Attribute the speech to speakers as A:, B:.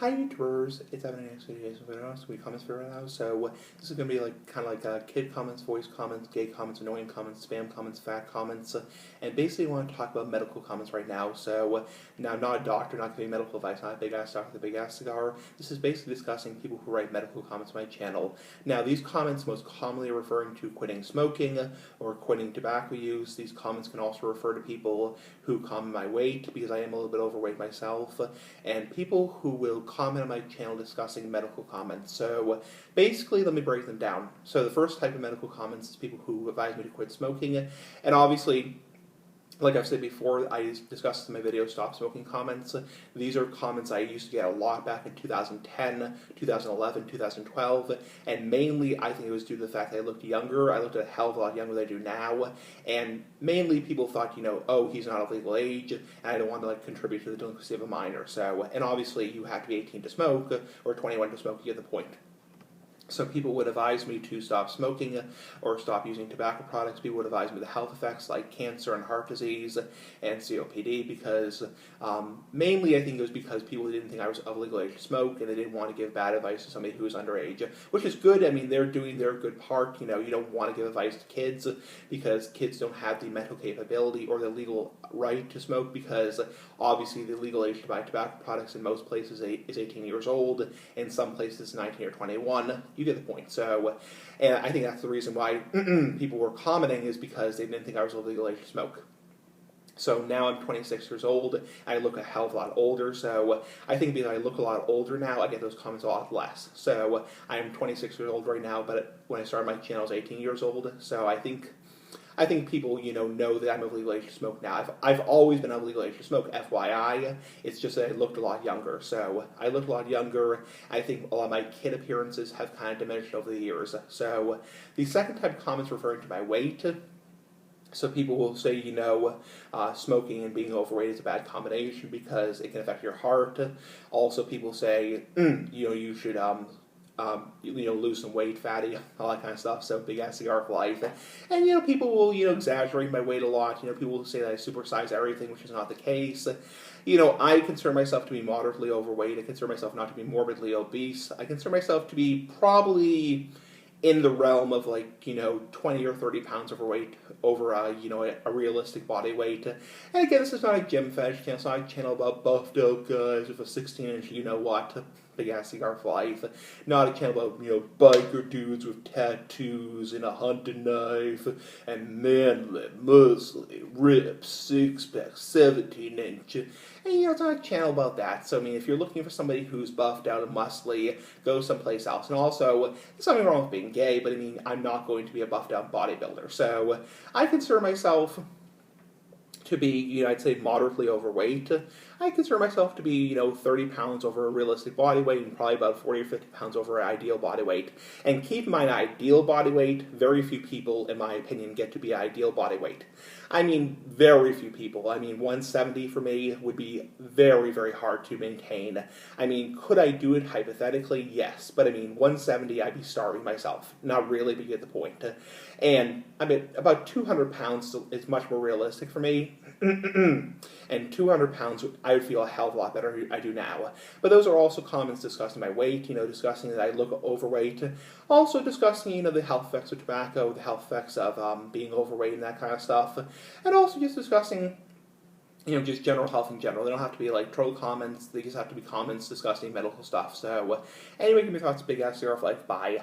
A: Hi YouTubers, it's Evan and today's video. So we comments for right now. So this is gonna be like kind of like kid comments, voice comments, gay comments, annoying comments, spam comments, fat comments, and basically want to talk about medical comments right now. So now I'm not a doctor, not giving medical advice, not a big ass doctor with a big ass cigar. This is basically discussing people who write medical comments on my channel. Now these comments most commonly are referring to quitting smoking or quitting tobacco use. These comments can also refer to people who comment my weight because I am a little bit overweight myself, and people who will comment on my channel discussing medical comments. So basically, let me break them down. So the first type of medical comments is people who advise me to quit smoking, and obviously, like I've said before, I discussed in my video Stop Smoking comments. These are comments I used to get a lot back in 2010, 2011, 2012, and mainly I think it was due to the fact that I looked younger. I looked a hell of a lot younger than I do now, and mainly people thought, oh, he's not of legal age, and I don't want to contribute to the delinquency of a minor. So, and obviously you have to be 18 to smoke, or 21 to smoke, you get the point. So people would advise me to stop smoking or stop using tobacco products. People would advise me the health effects like cancer and heart disease and COPD because mainly I think it was because people didn't think I was of legal age to smoke and they didn't want to give bad advice to somebody who was underage, which is good. I mean, they're doing their good part. You don't want to give advice to kids because kids don't have the mental capability or the legal right to smoke because obviously the legal age to buy tobacco products in most places is 18 years old, in some places 19 or 21. You get the point. So, and I think that's the reason why people were commenting is because they didn't think I was of legal age to smoke. So now I'm 26 years old. I look a hell of a lot older. So I think because I look a lot older now, I get those comments a lot less. So I'm 26 years old right now, but when I started my channel, I was 18 years old. So I think people, know that I'm of legal age to smoke now. I've always been of legal age to smoke, FYI. It's just that I looked a lot younger. So I looked a lot younger. I think a lot of my kid appearances have kind of diminished over the years. So the second type of comments referring to my weight. So people will say, smoking and being overweight is a bad combination because it can affect your heart. Also, people say, you should lose some weight, fatty, all that kind of stuff. So big ass cigar for life. And people will exaggerate my weight a lot. People will say that I supersize everything, which is not the case. I consider myself to be moderately overweight. I consider myself not to be morbidly obese. I consider myself to be probably in the realm of 20 or 30 pounds overweight over a realistic body weight. And again, this is not a gym fetish channel. It's not a channel about buffed out guys with a 16-inch big ass cigar for life. Not a channel about biker dudes with tattoos and a hunting knife and manly, muscly, ripped, six-pack, 17-inch. And it's not a channel about that. So if you're looking for somebody who's buffed out and muscly, go someplace else. And also, there's nothing wrong with being gay, but I'm not going to be a buffed out bodybuilder. So I consider myself to be, I'd say moderately overweight. I consider myself to be, 30 pounds over a realistic body weight and probably about 40 or 50 pounds over an ideal body weight. And keep in mind, ideal body weight, very few people, in my opinion, get to be ideal body weight. Very few people. 170 for me would be very, very hard to maintain. Could I do it hypothetically? Yes. But 170, I'd be starving myself. Not really, but you get the point. And about 200 pounds is much more realistic for me. And 200 pounds, I would feel a hell of a lot better than I do now. But those are also comments discussing my weight, discussing that I look overweight. Also discussing, the health effects of tobacco, the health effects of being overweight and that kind of stuff. And also just discussing, just general health in general. They don't have to be troll comments. They just have to be comments discussing medical stuff. So anyway, give me thoughts. Big ass cigar for life. Bye.